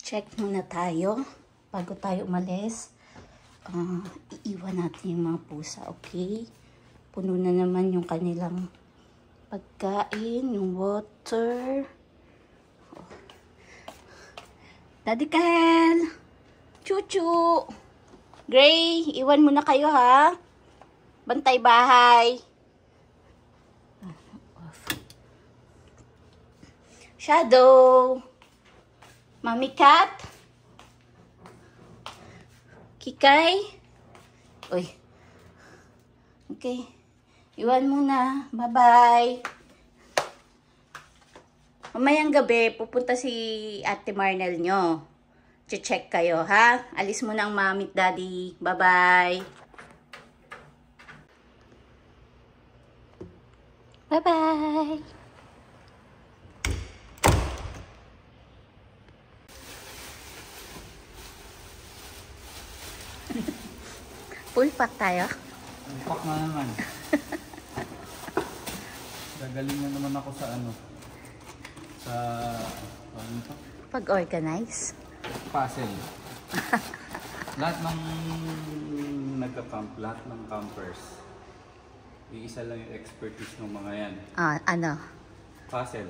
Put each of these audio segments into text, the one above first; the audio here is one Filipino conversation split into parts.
Check muna tayo bago tayo umalis. Iiwan natin yung mga pusa, okay? Puno na naman yung kanilang pagkain, yung water. Daddy Kahel! Chuchu! Gray, iwan muna kayo ha. Bantay bahay. Shadow! Mami Cat? Kikay? Uy. Okay. Iwan muna. Bye-bye. Mamayang gabi, pupunta si Ate Marnel nyo. Che-check kayo, ha? Alis muna ang mami at daddy. Bye-bye. Bye-bye. Full pack tayo? Full pack na naman. Gagaling na naman ako sa ano. Sa ano to? Pag-organize? Puzzle. Lahat ng nagka-camp, lahat ng campers, iisa lang yung expertise ng mga yan. Ano? Puzzle.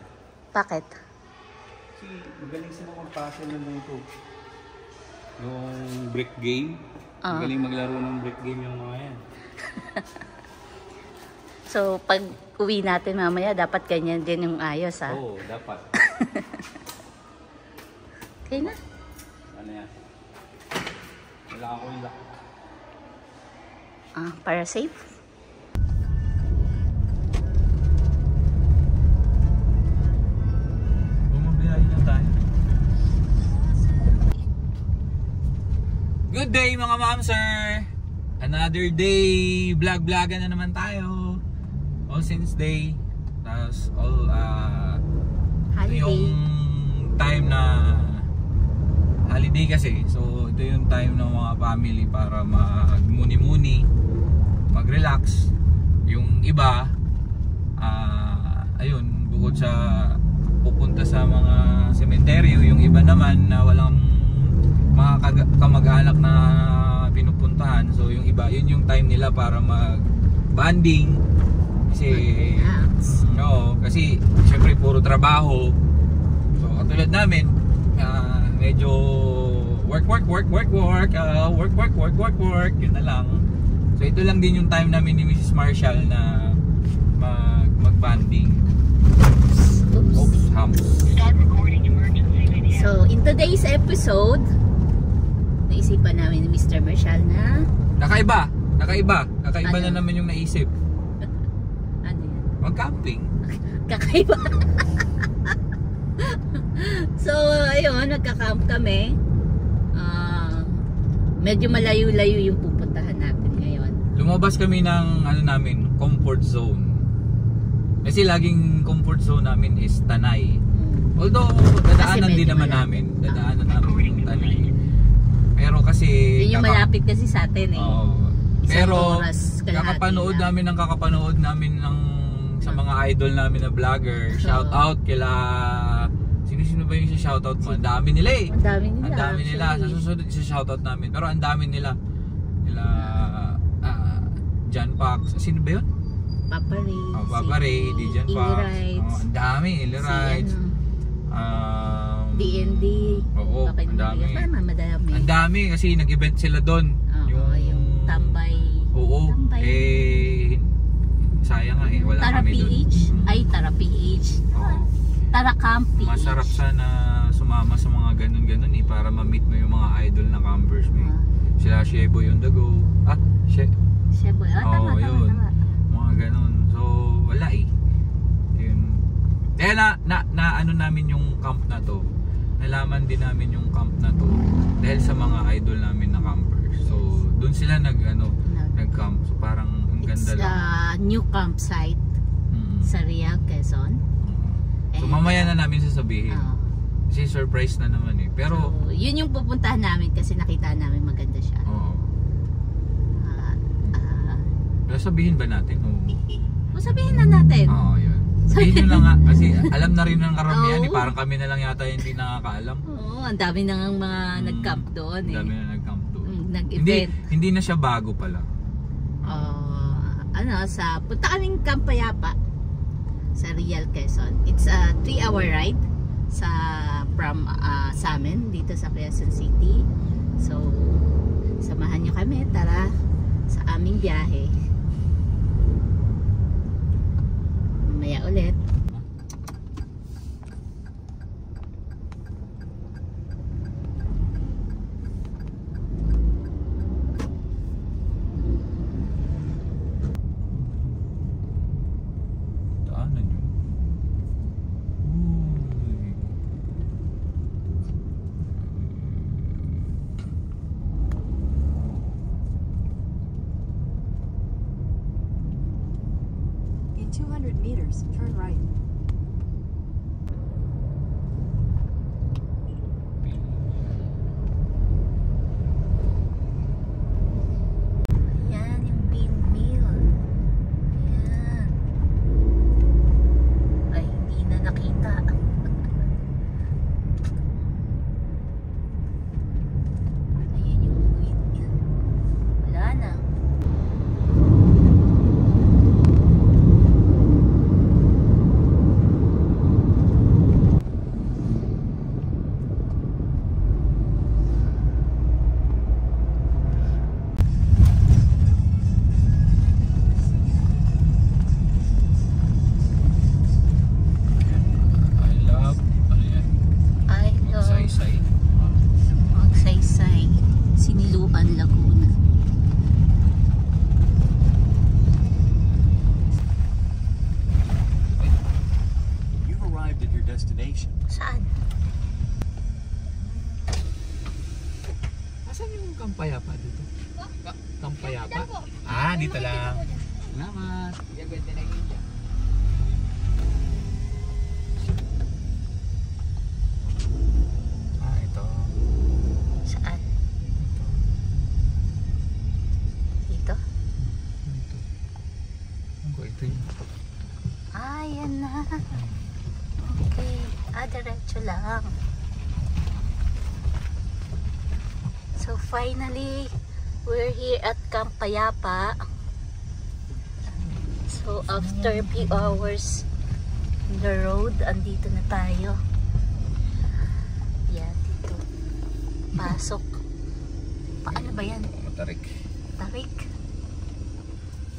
Bakit? Kasi magaling sila mag-puzzle na ito. Yung brick game. Magaling maglaro ng brick game yung mga yan. So, pag uwi natin mamaya, dapat ganyan din yung ayos, ha? Oo, dapat. Okay na? Ano yan? Wala ako yung lock. Para safe? Bumabiyahin na tayo. Good day mga ma'am sir! Another day, vlog-vlogan na naman tayo. All Saints Day. Tapos all ito yung time na holiday kasi. So ito yung time ng mga family para mag-muni-muni, mag-relax. Yung iba ayun, bukod sa pupunta sa mga sementeryo, yung iba naman na walang mga kamag-anak na pinupuntahan. So yung iba, yun yung time nila para mag-banding. Kasi kasi syempre puro trabaho. So katulad namin, medyo work, yun na lang. So ito lang din yung time namin ni Mrs. Marshall na mag-banding. Oops, hams. So, in today's episode, naisipan namin ni Mr. Marshall na Nakaiba Ano? na naman yung naisip. ano yan? Mag-camping. Kakaiba. So, ayun, nagka-camp kami. Medyo malayo-layo yung pupuntahan natin ngayon. Lumabas kami ng ano namin, comfort zone. Kasi laging comfort zone namin is Tanay. Although dadaanan din naman namin, yung Tanay. Pero kasi yun yung malapit kasi sa atin eh. Pero kakapanood namin ng sa mga idol namin na vlogger. Shout out kila sino ba yung shout out mo? Ang dami nila eh. Ang dami nila. Sa susunod sa shout out namin. Pero ang dami nila. John Pax. Sino ba yun? Papa Ray. Papa Ray, John Pax. Ang dami, Ili Rides. DND. Oo, ang dami. Madami. Ang dami kasi nag-event sila doon. Yung tambay. Oo. Sayang nga eh. Wala Tara kami doon. PH. Ay, Tara PH. Oo. Tara Camp PH. Masarap sana sumama sa mga ganun-ganun eh. Para ma-meet mo yung mga idol na campers mo. Sila Sheboy on the go. Sheboy. Tama. Mga ganun. So, wala eh. Yun. Kaya ano namin yung camp na to. Nalaman din namin yung camp na to dahil sa mga idol namin na campers. So, doon sila nag-camp. So, parang ang ganda lang. It's new campsite sa Riag, Quezon. So, mamaya na namin sasabihin. Kasi surprise na naman eh. Pero, so, yun yung pupuntahan namin kasi nakita namin maganda siya. sabihin ba natin? O sabihin na natin. Oo, yun. Sabihin nyo na nga, kasi alam na rin ng karamihan, Oo. parang kami na lang yata hindi nakakaalam. Oo, ang dami nang mga nag-camp doon Ang dami na nag-camp doon. Nag-event. Hindi na siya bago pala. Punta kaming Camp Payapa sa Real Quezon. It's a 3-hour ride from sa amin dito sa Quezon City. So, samahan nyo kami, tara sa aming biyahe. Mamaya ulit. Daanan nyo. Uy. In 200 meters, turn right. Yan, yung windmill. Yan. Ay, hindi na nakita. Ayan yung windmill. Wala na. I love, ano yan? I love Saysay. Magsaysay, Siniluan, Laguna. You've arrived at your destination. Saan? Asan yung Kampayapa dito? Kampayapa? Ah, dito lang. Salamat. Ah, ito. Saan? Dito? Ito. Ito yun. Ah, yan na. Okay. Diretso lang. So finally, we're here at Camp Payapa. So after a few hours on the road, andito na tayo. Yan, dito. Pasok. Paano ba yan? Matarik. Tarik.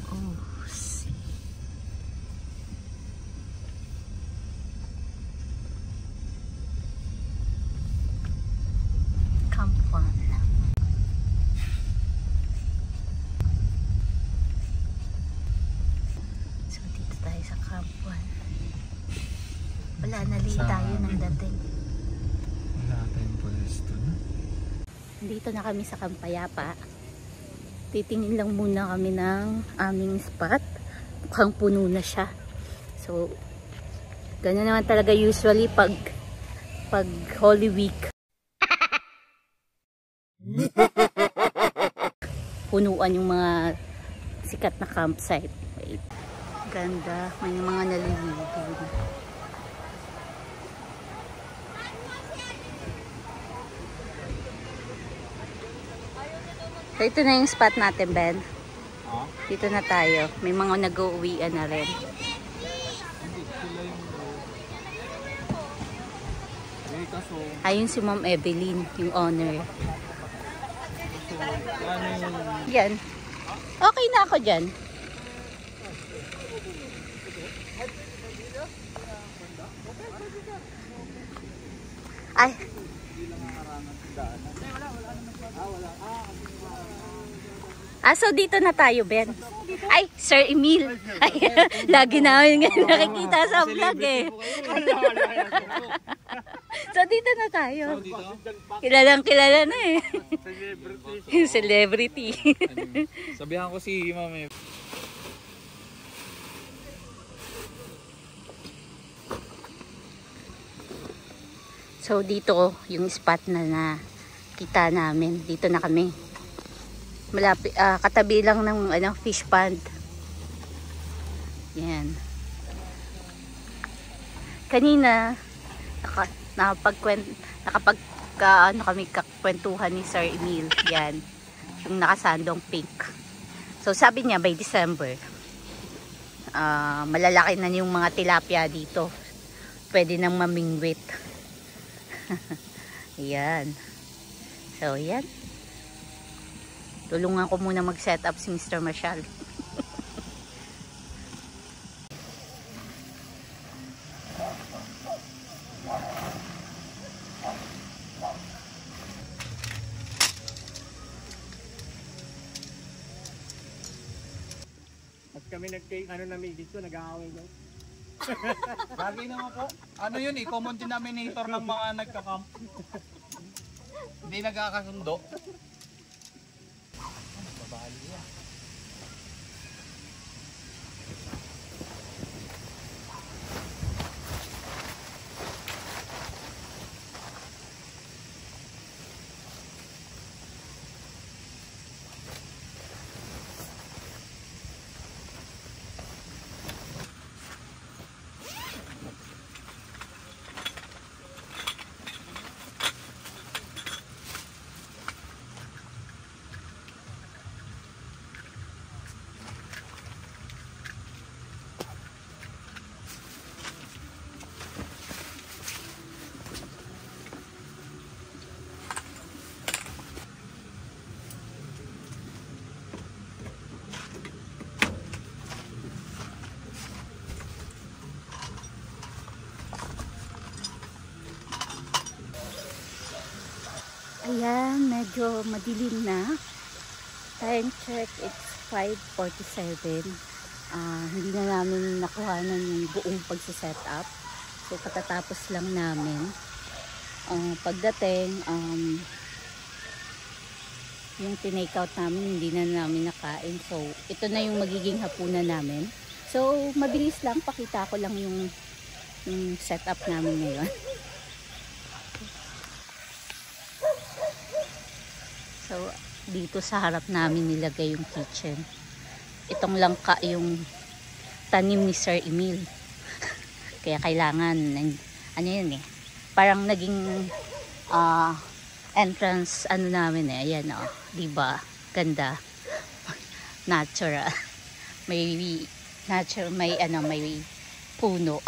Oh, see. Camp 1. So dito tayo sa Camp 1. Wala na late Sa tayo ng amin. dating. Wala tayong pwesto na. Dito na kami sa Camp Payapa. Titingin lang muna kami ng aming spot. Mukhang puno na siya. So, ganyan naman talaga usually pag Holy Week. Punuan yung mga sikat na campsite. Wait. Ganda. May mga naliligo. So, ito na yung spot natin, Ben. Dito na tayo. May mga nag-uwian na rin. Ayun si Ma'am Evelyn, yung owner. Yan. Okay na ako dyan. Ay. So dito na tayo, Ben. Ay, Sir Emil. Ay, lagi namin nakikita sa vlog eh. So dito na tayo. Kilalang kilala na eh. Celebrity. Sabihan ko si Ma'am. So dito yung spot na kita namin. Dito na kami. Malapit, katabi lang ng fish pond. Yan. kanina ano kami kakwentuhan ni Sir Emil. Yan, yung nakasandong pink. So sabi niya by December malalaki na yung mga tilapia dito, pwede nang mamingwit. Yan, so yan, tulungan ko muna mag set up si Mr. Marshall. Kami namin dito, nag-aaway daw. Lagi naman po. Ano yun eh, common denominator ng mga nagka-camp. Hindi nagkakasundo. Ayan, medyo madilim na. Time check, it's 5:47. Hindi na namin nakuhanan yung buong pagsiset up. So, katatapos lang namin. Pagdating, yung tinake out namin, hindi na namin nakain. So, ito na yung magiging hapunan namin. So, mabilis lang. Pakita ko lang yung setup namin ngayon. So, dito sa harap namin nilagay yung kitchen. Itong langka yung tanim ni Sir Emil. Kaya kailangan, ano yun eh, parang naging entrance, ano namin eh, ayan o, diba, ganda, natural, may natural, may puno,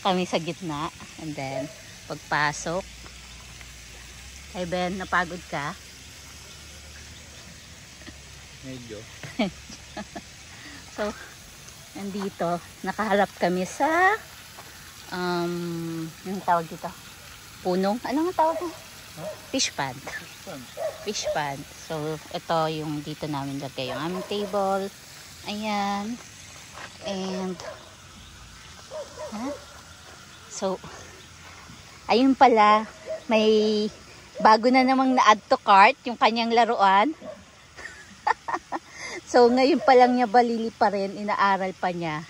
kami sa gitna, and then, pagpasok, hey Ben, napagod ka? Medyo. So, nandito, nakaharap kami sa yung tawag dito, punong, ano nga tawag mo? Fish pond. Fish pond. So, ito yung dito namin lagay yung aming table. Ayan. And, so, ayun pala, may bago na namang na-add to cart yung kanyang laruan. So, ngayon pa lang niya balili pa rin, inaaral pa niya.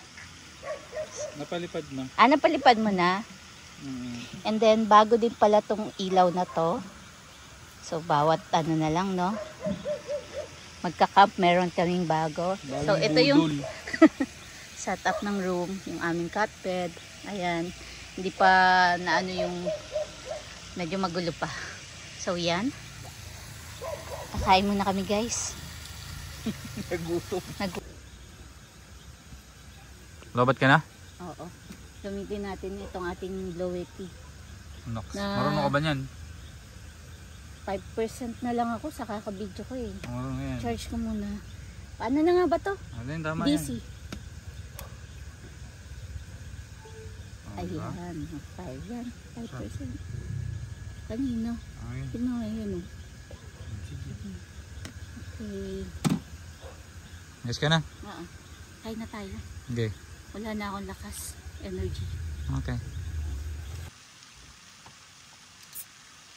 Napalipad na. Napalipad mo na? And then, bago din pala tong ilaw na to. So, bawat ano na lang, no? Magka-camp, meron kaming bago. So, ito yung setup ng room, yung aming cot bed. Ayan. Hindi pa na ano yung medyo magulo pa. So, yan. Kakain muna kami, guys. Nagutom. Lobat ka na? Oo. Gamitin natin itong ating Blowetty. Marunong ka ba niyan? 5% na lang ako sa kakabidyo ko eh. Marunong yan. Charge ko muna. Paano na nga ba to? Alin, tama DC. yan. Ayan. 5 yan. 5%. Kanino? Ayun. Sino ngayon oh. Okay. Yes ka na? Oo. Kain na tayo. Okay. Wala na akong lakas. Energy. Okay.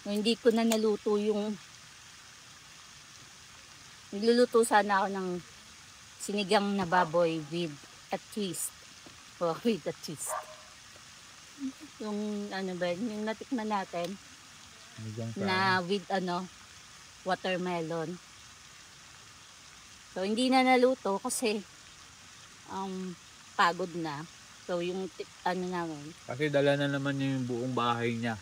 Hindi ko na naluto yung niluluto sana ako ng sinigang na baboy with a twist. Oh, with a twist. Yung ano ba, yung natikman natin na with watermelon. So hindi na naluto kasi pagod na. So yung ano namin, Kasi dala na naman niya yung buong bahay niya.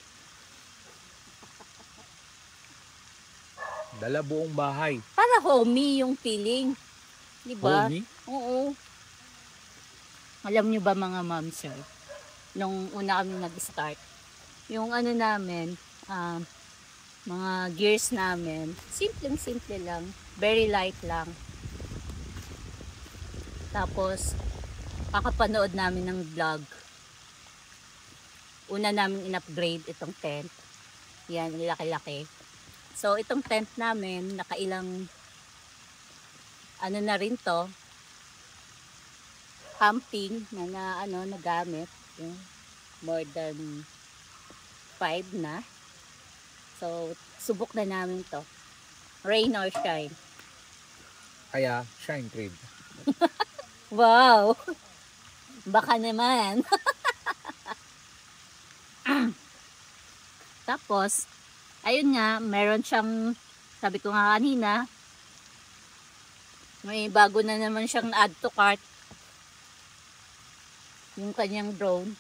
Dala buong bahay. para homey yung feeling. Di ba? Homey? Oo. Alam nyo ba mga ma'am sir, nung una kami nag-start, yung ano namin, mga gears namin, simple lang, very light lang. Tapos, kakapanood namin ng vlog. Una namin in-upgrade itong tent. Yan, laki-laki. So, itong tent namin, nakailang, ano na rin to, camping na nagamit. Yung more than 5 na. So, subok na namin to. Rain or shine. Kaya, shine crib. Wow! Baka naman. Tapos, ayun nga, meron siyang, sabi ko nga kanina, may bago na naman siyang add to cart. Yung kanyang drone.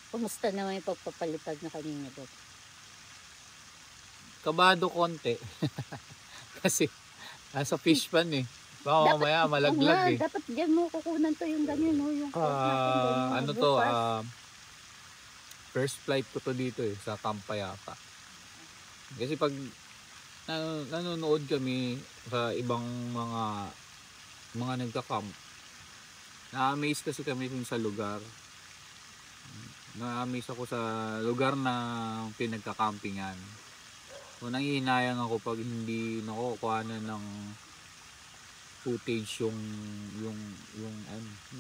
Kumusta naman yung pagpapalitag na kanina doon? Kabado konti. Kasi, nasa fish pan eh. Baka mamaya malaglag eh. Dapat dyan mo kukunan to yung ganyan, no? Yung Ano to, first flight ko to dito eh, sa Tampa yata. Kasi pag nanonood kami sa ibang mga nagka-camp, na-amaze kasi kami dun sa lugar. Na-amaze ako sa lugar na pinagka-campingan. So nangihinayang ako pag hindi nakukuhanan ng footage yung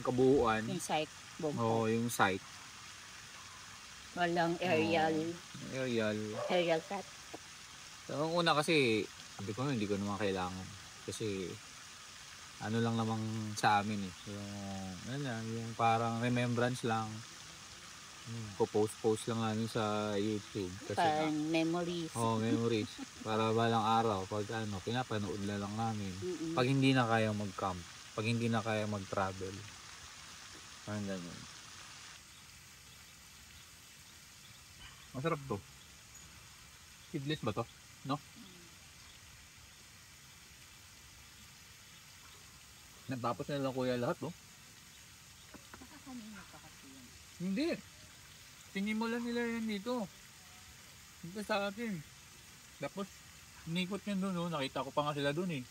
kabuuan. Yung site. Oo, yung site. Walang aerial. Aerial shot. So, ang una kasi, hindi ko naman kailangan. Kasi, ano lang namang sa amin eh. Yung parang remembrance lang. Post lang namin sa YouTube. Kasi, Parang memories. Memories. Para balang araw, pag pinapanood na lang namin. Pag hindi na kaya mag-camp. Pag hindi na kaya mag-travel. Parang ganun. Masarap to. Seedless ba to? No? Natapos na lang kuya lahat, no? Kanina pa kasi yan. Hindi. Sinimulan nila yan dito. Dito sa atin. Tapos, inikot yan doon, no? Nakita ko pa nga sila doon, eh.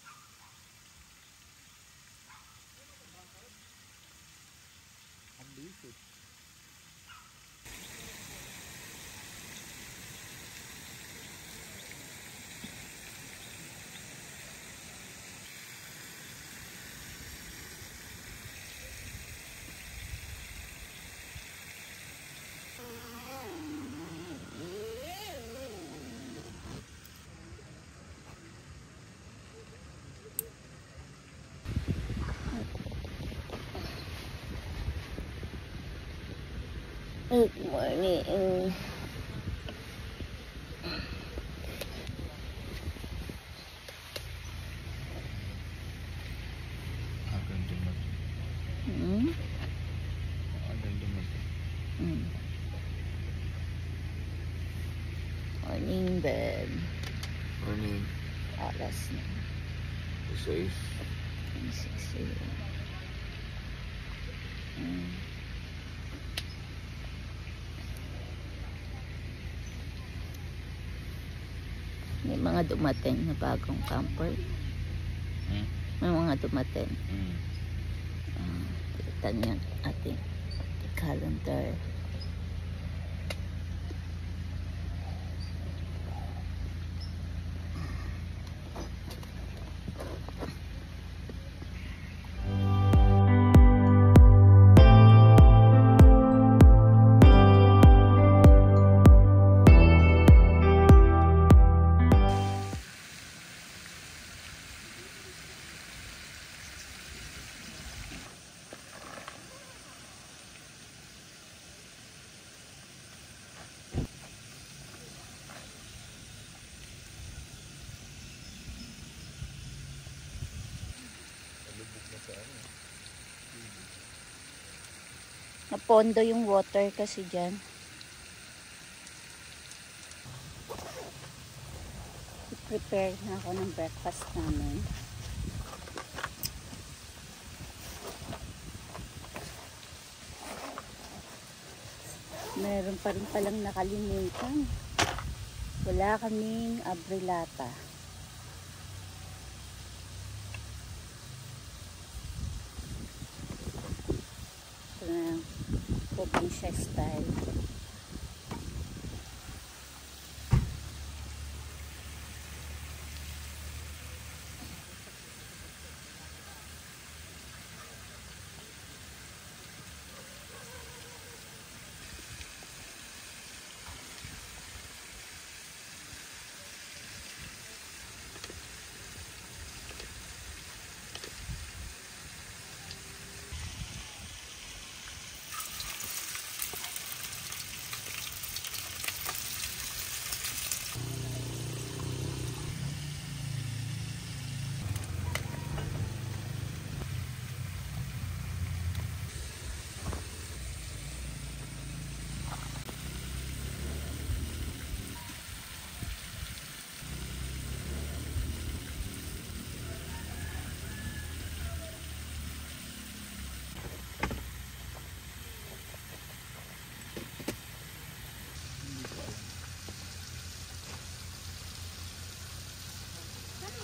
Good morning. Morning, bed. Morning. Alas na. Safe. 6 May mga dumating na bagong camper. May mga dumating. Kita niyo ating calendar. Napondo yung water kasi dyan. Prepare na ako ng breakfast namin. Meron pa rin palang nakalimutan. Wala kaming abrelata. Ito na probinsya style.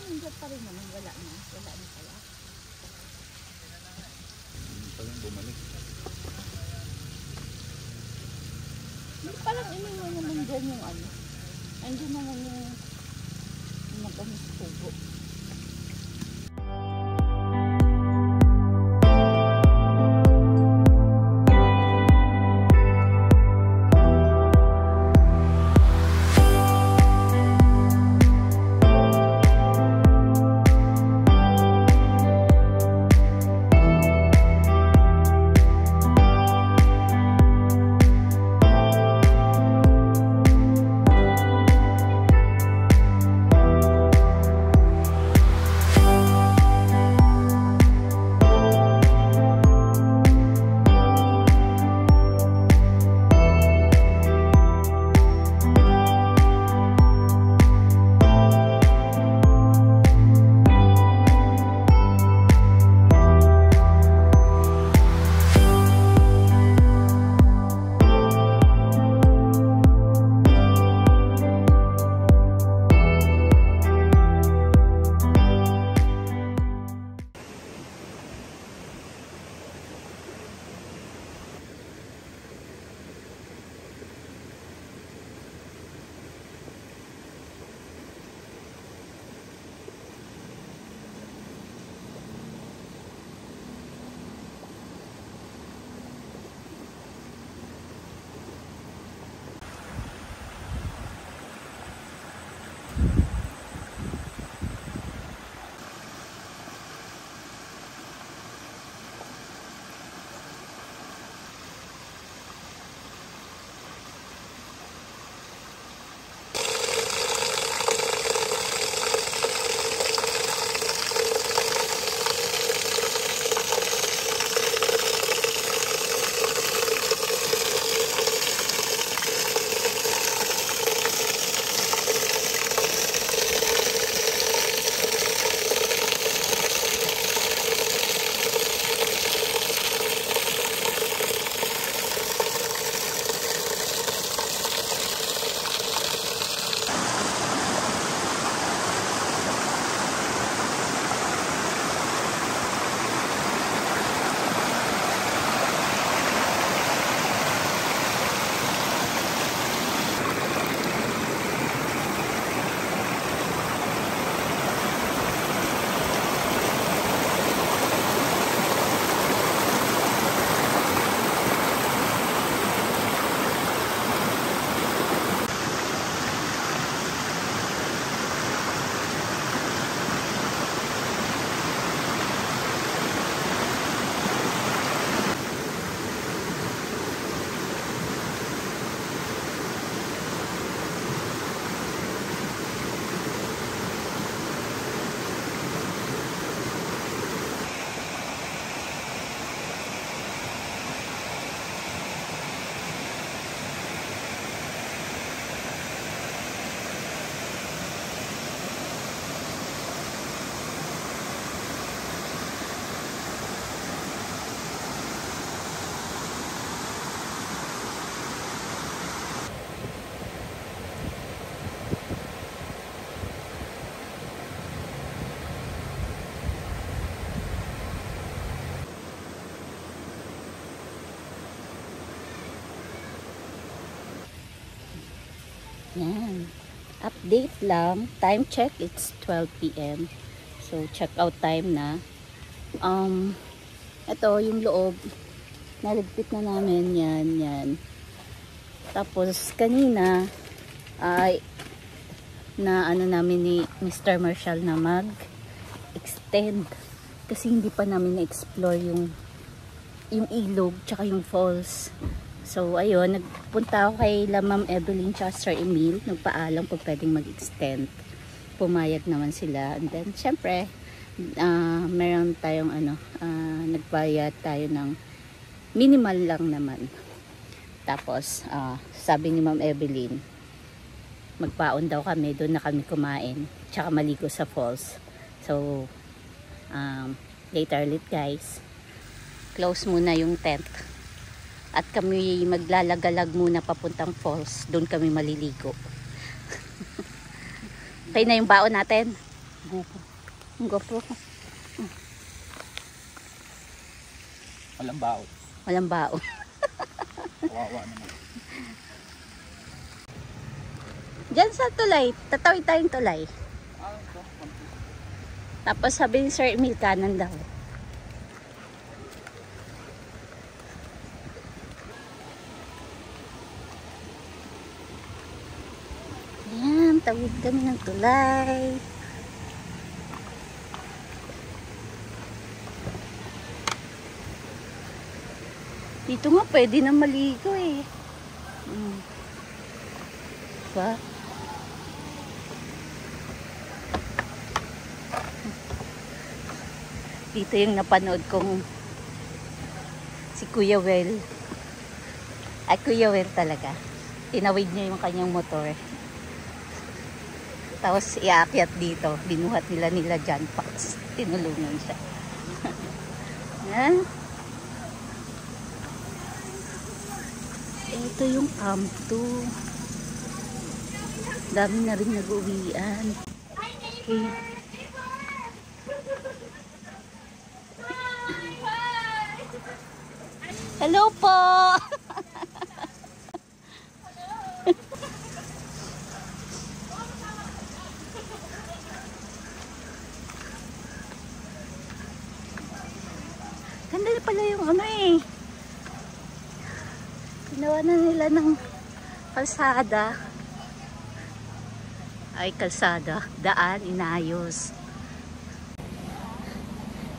Nandiyan pa rin naman, wala na pala. Palang bumalik. Hindi palang iniwan naman dyan yung ano. Andiyan naman yung magamis tubo. Yan. Update lang. Time check, it's 12 p.m. So, check out time na. Ito, yung loob. Naligpit na namin. Yan. Tapos, kanina, ay, na ano namin ni Mr. Marshall na mag-extend. Kasi hindi pa namin na-explore yung ilog, tsaka yung falls. So, ayun, nagpunta ako kay Ma'am Evelyn tsaka Sir Emil. Nagpaalam kung pwedeng mag-extend. Pumayag naman sila. And then, syempre, meron tayong nagbayad tayo ng minimal lang naman. Tapos, sabi ni Ma'am Evelyn, magpaon daw kami. Doon na kami kumain. Tsaka maligo sa falls. So, later ulit guys. Close muna yung tent. At kami maglalagalag muna papuntang falls. Doon kami maliligo. Okay na yung baon natin. GoPro. Walang baon. Walang baon. Kawawa naman. Diyan sa tulay. Tatawid tayong tulay. Tapos sabi ni Sir Emil, kanan daw. Tawid kami ng tulay. Dito nga pwede na maligo eh. Diba? Dito yung napanood kong si Kuya Well. Ay, Kuya Well talaga. Tinawid niya yung kanyang motor. Tapos iaakyat dito. Binuhat nila John Fox. Tinulungan siya. Yan. Ito yung Camp 2. Dami na rin nag-uwian. Okay. Hello po! Ganda na pala yung ginawa na nila ng kalsada. Ay, kalsada. Daan, inayos.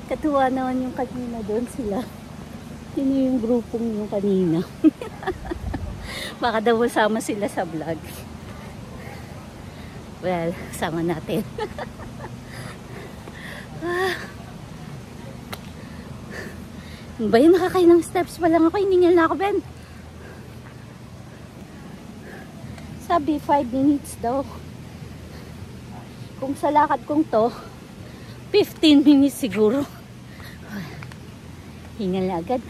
Katuwa naman yung kanina doon sila. Sino yung grupong yung kanina? Baka daw sama sila sa vlog. Well, sama natin. Ba yun, nakakailang steps pa lang ako, hiningal na ako, Ben. Sabi, 5 minutes daw. Kung sa lakad kong to, 15 minutes siguro. Hingal na agad.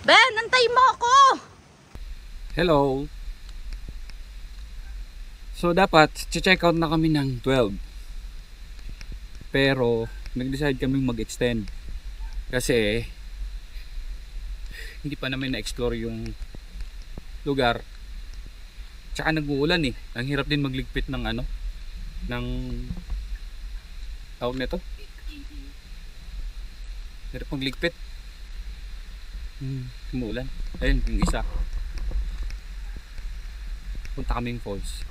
Ben, antay mo ako! Hello! So dapat check out na kami ng 12. Pero nag-decide kaming mag-extend kasi hindi pa namin na-explore yung lugar. Tsaka nag-uulan eh. Ang hirap din magligpit ng ng tawag nito. Hirap magligpit. Umuulan. Ayun, yung isa. Punta kaming falls.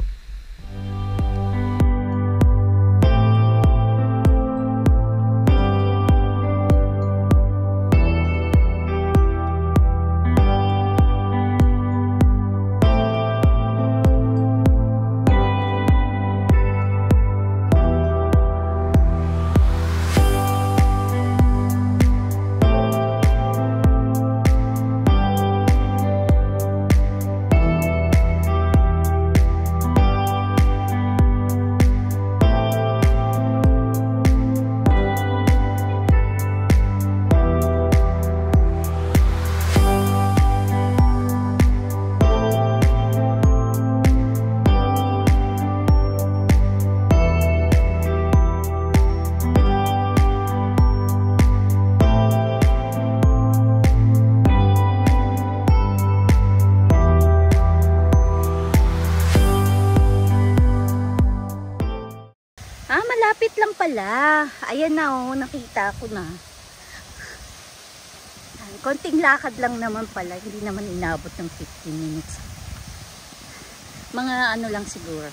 Ayan na oh, nakita ko na. Konting lakad lang naman pala, hindi naman inabot ng 15 minutes. Mga ano lang siguro,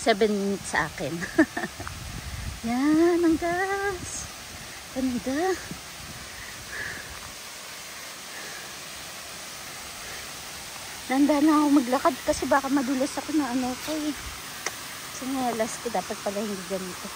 7 minutes sa akin. Yan, ang gas. Ganda. Nanda na ako maglakad kasi baka madulas ako na ano ko eh. Sinyalas ko, dapat pala hindi ganito.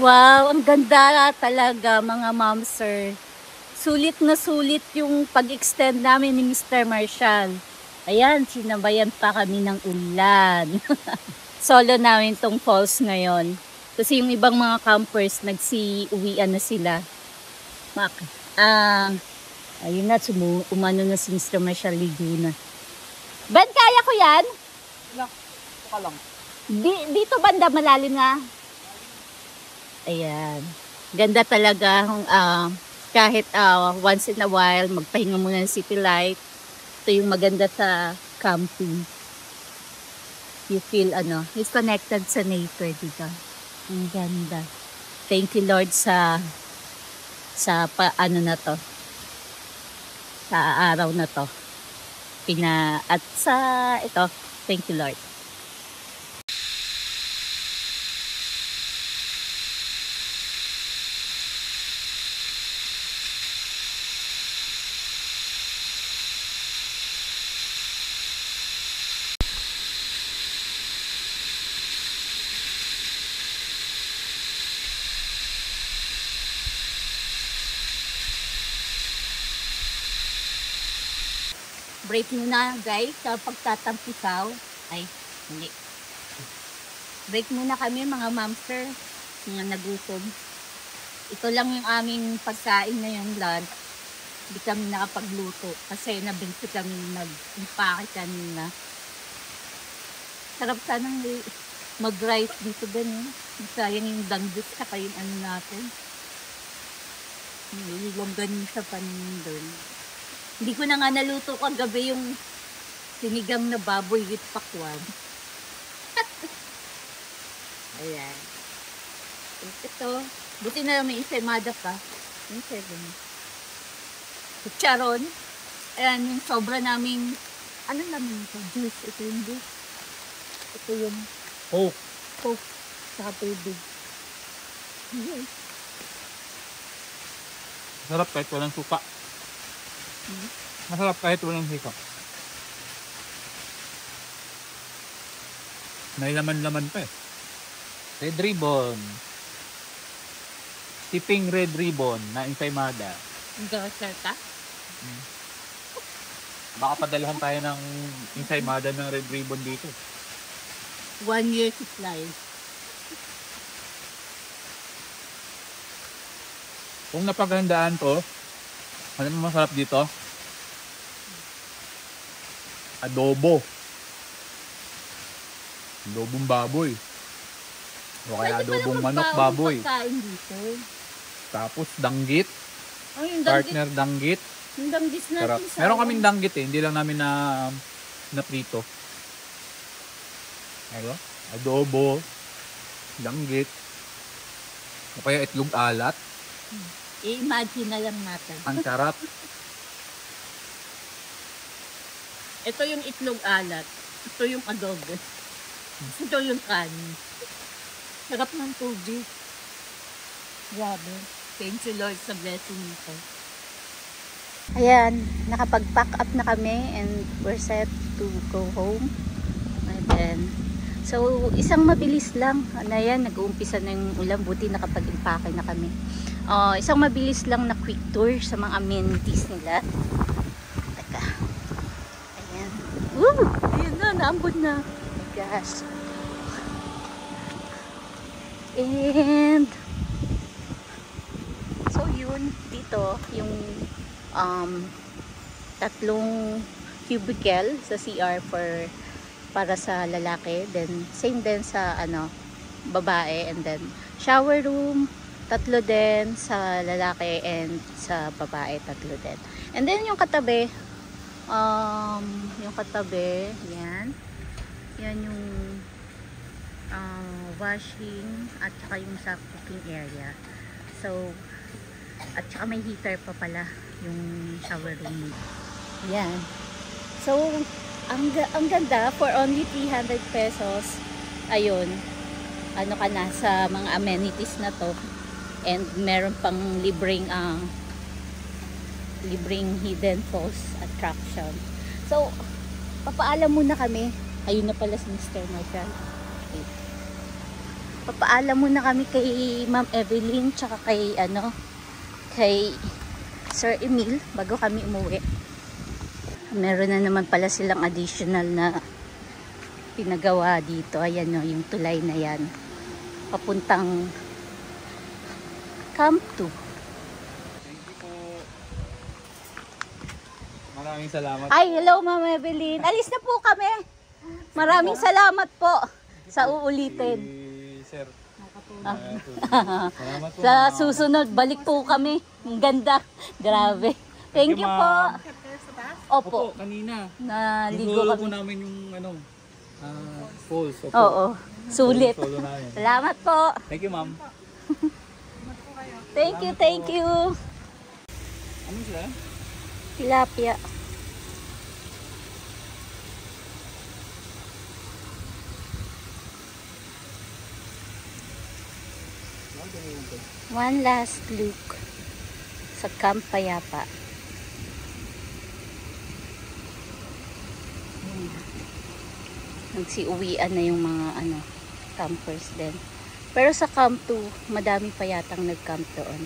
Wow, ang ganda talaga mga momser. Sulit na sulit yung pag-extend namin ni Mr. Marshall. Ayan, sinabayan pa kami ng ulan. Solo namin tong falls ngayon. Kasi yung ibang mga campers, nagsi-uwian na sila. Ayun na, umano na si Mr. Marshall ligo na. Ben, kaya ko yan? Saka lang. Dito banda malalim na. Ayan. Ganda talaga. Kahit once in a while, magpahinga muna ng city light. Ito yung maganda sa camping. You feel you're connected sa nature dito. Ang ganda. Thank you Lord sa na to. Sa araw na to. At sa ito, thank you Lord. Break muna guys sa pagtatampisaw. Ay, hindi. Break muna kami mga momster. Mga nagutom. Ito lang yung aming pagkain ngayong lunch. Hindi kami nakapagluto. Kasi nabinti kami mag-impake kanina. Sarap sanang mag-rice dito din. Sayang yung danggit saka yung natin. Yung longganisa pa doon. Hindi ko na nga naluto kagabi yung sinigang na baboy with pakwan. Ayan. Ito. Buti na lang may ensaymada pa. Yung 7. Charon. Ayan, yung sobra naming, ano namin ito? Juice. Ito yung juice. Ito yung Coke. Saka tubig. Yes. Sarap kahit walang suka. Masarap kahit walang hika. May laman-laman pa eh. Red ribbon. Tipping red ribbon na ensaymada. Gawasarta? Baka padalahan tayo ng ensaymada ng red ribbon dito. 1 year supply. Kung napaghandaan to, ano masarap dito? Adobo. Adobong baboy. O kaya adobong manok baboy. Dito. Tapos danggit. Oh, yung Partner danggit. Yung danggit Sarap. natin Meron kaming danggit eh. Hindi lang namin na prito. Ano? Adobo. Danggit. O kaya itlog alat. I-imagine na lang natin. Ang sarap. Ito yung itlog alat. Ito yung adobo. Ito yung kanin. Sarap ng tubig. Grabe. Thank you Lord sa blessing nito. Ayan, nakapag-pack up na kami and we're set to go home. And then, so isang mabilis lang. Ano yan, nag-uumpisa na yung ulan. Buti nakapag-impake na kami. Isang mabilis lang na quick tour sa mga amenities nila. Teka. Ayan. Woo! Ayan na, naambod na. Oh my gosh. And meron dito yung tatlong cubicle sa CR para sa lalaki, then same din sa babae, and then shower room tatlo din sa lalaki and sa babae tatlo din. And then yung katabi yan yung washing at saka yung sa cooking area. So at saka may heater pa pala yung shower room. Yan. So ang ganda, for only 300 pesos. Ayun. Ano ka na sa mga amenities na to. And meron pang libreng hidden falls attraction. So papaalam muna kami. Ayun na pala si Mr. Michael. Okay. Papaalam muna kami kay Ma'am Evelyn tsaka kay Sir Emil bago kami umuwi. Meron na naman pala silang additional na pinagawa dito. Ayan o, yung tulay na yan. Papuntang Camp 2. Thank you po. Maraming salamat. Ay, hello Ma'am Evelyn. Alis na po kami. Maraming salamat po sa uulitin. Sir. Salamat po. Sa susunod, balik po kami. Ang ganda. Grabe. Thank you po. Opo. Kanina. Naligo Solo kami. po namin yung falls. Opo. Oo. Sulit. Solo namin. Salamat po. Thank you, ma'am. Thank you. Ano sila? Tilapia. One last look sa Camp Payapa. Nagsiuwian na yung mga campers din. Pero sa Camp 2, madami pa yatang nag-camp doon.